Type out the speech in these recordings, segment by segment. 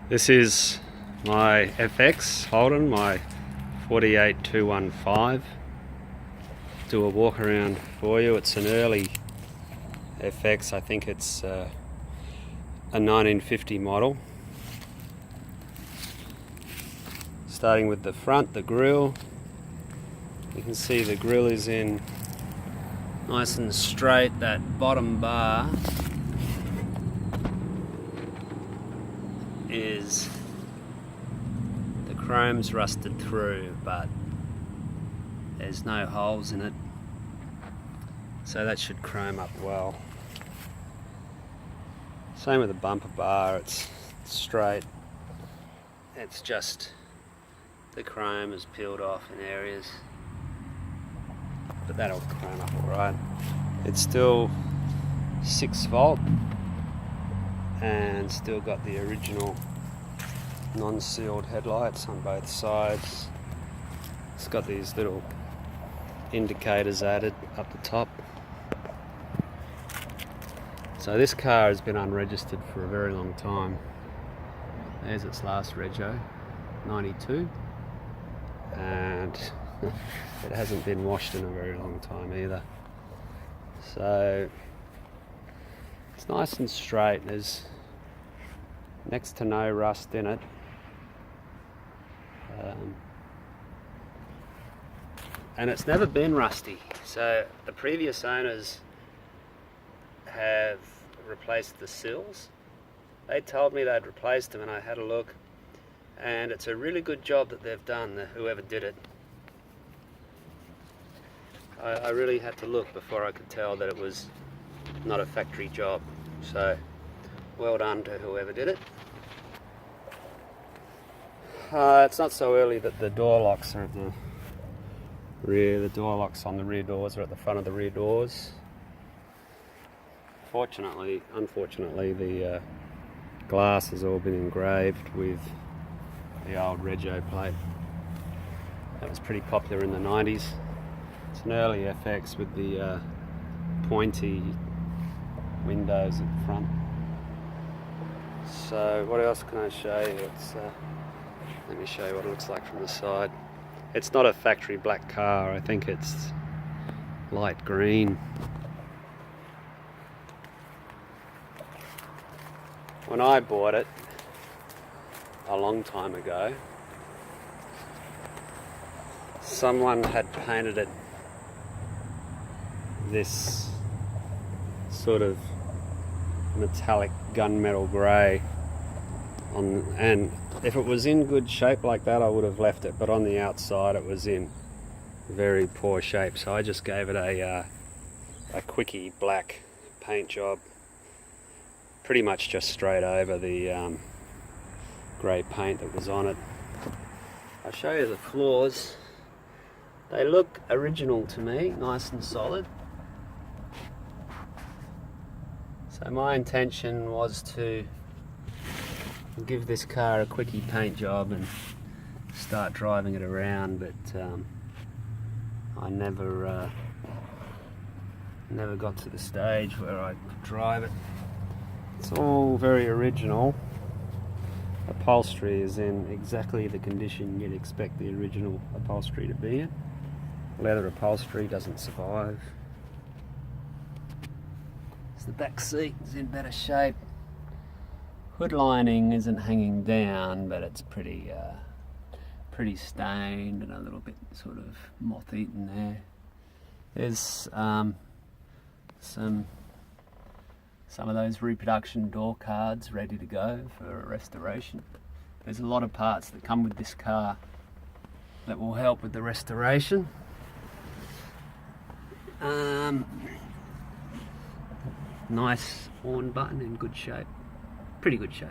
This is my FX Holden, my 48215. Do a walk around for you. It's an early FX. I think it's a 1950 model. Starting with the front, the grille. You can see the grille is in nice and straight. That bottom bar is, the chrome's rusted through, but there's no holes in it, so that should chrome up well. Same with the bumper bar, it's straight. It's just the chrome is peeled off in areas, but that'll chrome up alright. It's still 6-volt and still got the original non-sealed headlights on both sides. It's got these little indicators added up the top. So this car has been unregistered for a very long time. There's its last rego, 92, and it hasn't been washed in a very long time either. So it's nice and straight. There's next to no rust in it. And it's never been rusty. So the previous owners have replaced the sills. They told me they'd replaced them, and I had a look, and it's a really good job that they've done, whoever did it. I really had to look before I could tell that it was not a factory job. So well done to whoever did it. It's not so early that the door locks are at the rear. The door locks on the rear doors are at the front of the rear doors. Unfortunately, the glass has all been engraved with the old rego plate. That was pretty popular in the 90s. It's an early FX with the pointy windows at the front. So what else can I show you? Let me show you what it looks like from the side. It's not a factory black car. I think it's light green. When I bought it a long time ago, someone had painted it this sort of metallic gunmetal grey and if it was in good shape like that, I would have left it, but on the outside it was in very poor shape, so I just gave it a quickie black paint job, pretty much just straight over the grey paint that was on it. I'll show you the floors. They look original to me, nice and solid. So my intention was to give this car a quickie paint job and start driving it around, but I never got to the stage where I could drive it. It's all very original. Upholstery is in exactly the condition you'd expect the original upholstery to be in. Leather upholstery doesn't survive. The back seat is in better shape. Hood lining isn't hanging down, but it's pretty stained and a little bit sort of moth-eaten there. There's some of those reproduction door cards ready to go for a restoration. There's a lot of parts that come with this car that will help with the restoration. Nice horn button in good shape, pretty good shape.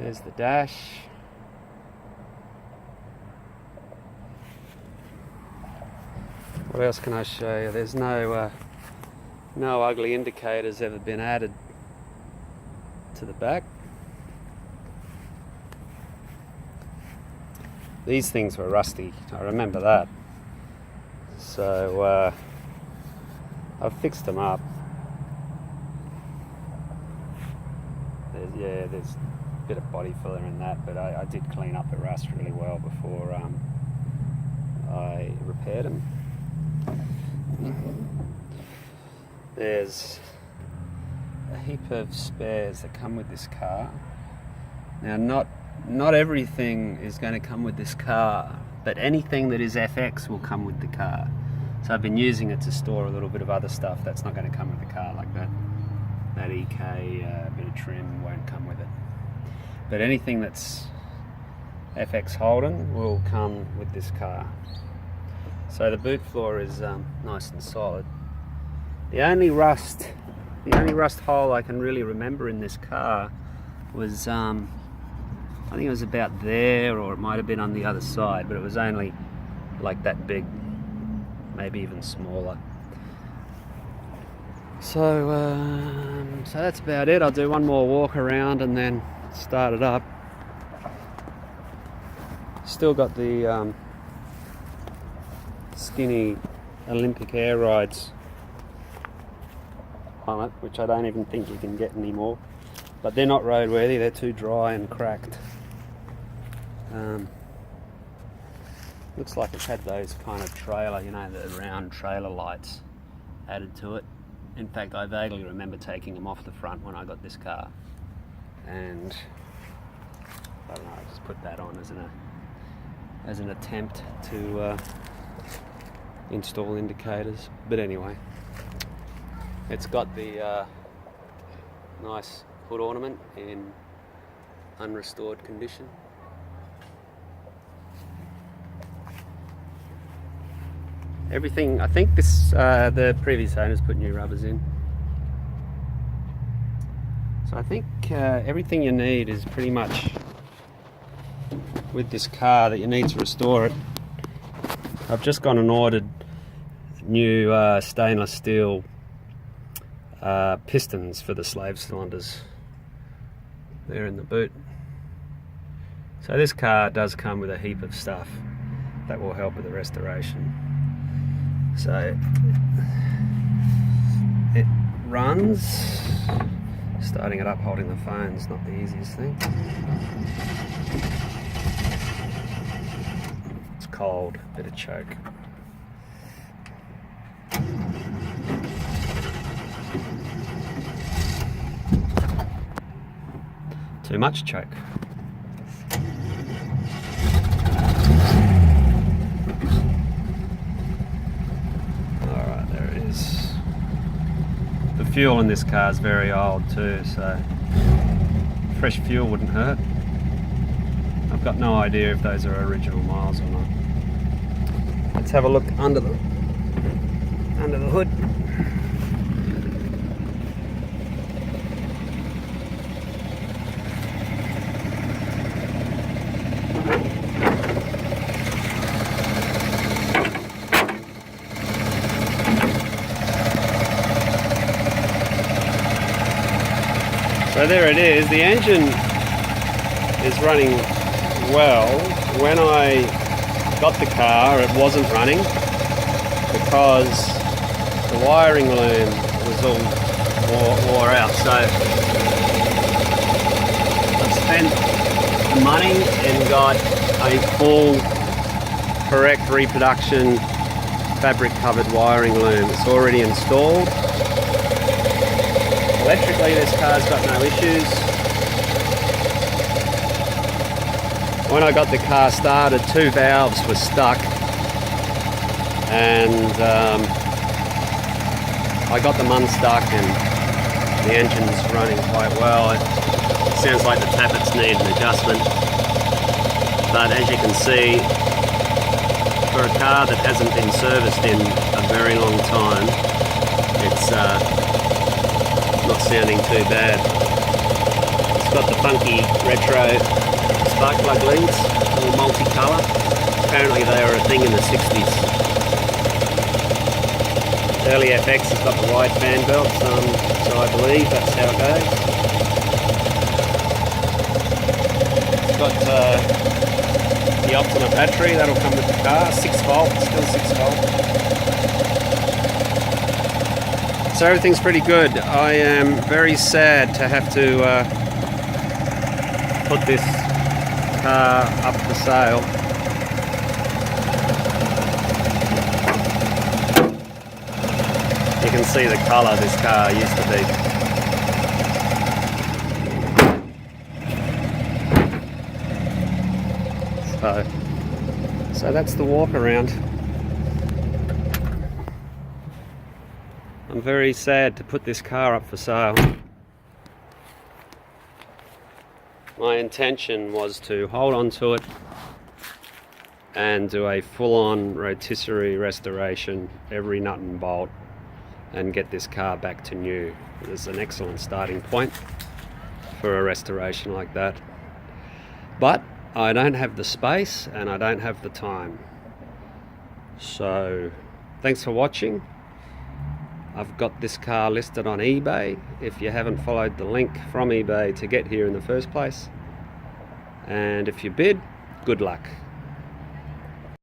There's the dash. What else can I show you? There's no ugly indicators ever been added to the back. These things were rusty, I remember that. So I've fixed them up. yeah, there's a bit of body filler in that, but I did clean up the rust really well before I repaired them. There's a heap of spares that come with this car. Now, not everything is going to come with this car, but anything that is FX will come with the car. So I've been using it to store a little bit of other stuff that's not going to come with the car, like that EK bit of trim won't come with it. But anything that's FX Holden will come with this car. So the boot floor is nice and solid. The only rust hole I can really remember in this car was I think it was about there, or it might have been on the other side, but it was only like that big, maybe even smaller. So that's about it. I'll do one more walk around and then start it up. Still got the skinny Olympic air rides on it, which I don't even think you can get anymore. But they're not roadworthy, they're too dry and cracked. Looks like it's had those kind of trailer, you know, the round trailer lights added to it. In fact, I vaguely remember taking them off the front when I got this car. And I don't know, I just put that on as an attempt to install indicators. But anyway, it's got the nice hood ornament in unrestored condition. Everything, I think this the previous owners put new rubbers in. So I think everything you need is pretty much with this car that you need to restore it. I've just gone and ordered new stainless steel pistons for the slave cylinders. They're in the boot. So this car does come with a heap of stuff that will help with the restoration. So it runs. Starting it up holding the phone is not the easiest thing. It's cold, bit of choke. Too much choke. Alright, there it is. The fuel in this car is very old too, so fresh fuel wouldn't hurt. I've got no idea if those are original miles or not. Let's have a look under the hood. So there it is. The engine is running well. When I got the car, it wasn't running because the wiring loom was all wore out. So I've spent the money and got a full correct reproduction fabric covered wiring loom. It's already installed. Electrically, this car's got no issues. When I got the car started, 2 valves were stuck, and I got them unstuck, and the engine's running quite well. It sounds like the tappets need an adjustment, but as you can see, for a car that hasn't been serviced in a very long time, it's not sounding too bad. It's got the funky retro spark plug leads, all multicolour. Apparently they were a thing in the 60s. Early FX has got the wide fan belts, so I believe that's how it goes. It's got the Optima battery, that'll come with the car, 6 volt, still 6 volt. So everything's pretty good. I am very sad to have to put this car up for sale. You can see the colour this car used to be. So that's the walk around. I'm very sad to put this car up for sale. My intention was to hold on to it and do a full-on rotisserie restoration, every nut and bolt, and get this car back to new. It's an excellent starting point for a restoration like that. But I don't have the space and I don't have the time. So thanks for watching. I've got this car listed on eBay if you haven't followed the link from eBay to get here in the first place. And if you bid, good luck.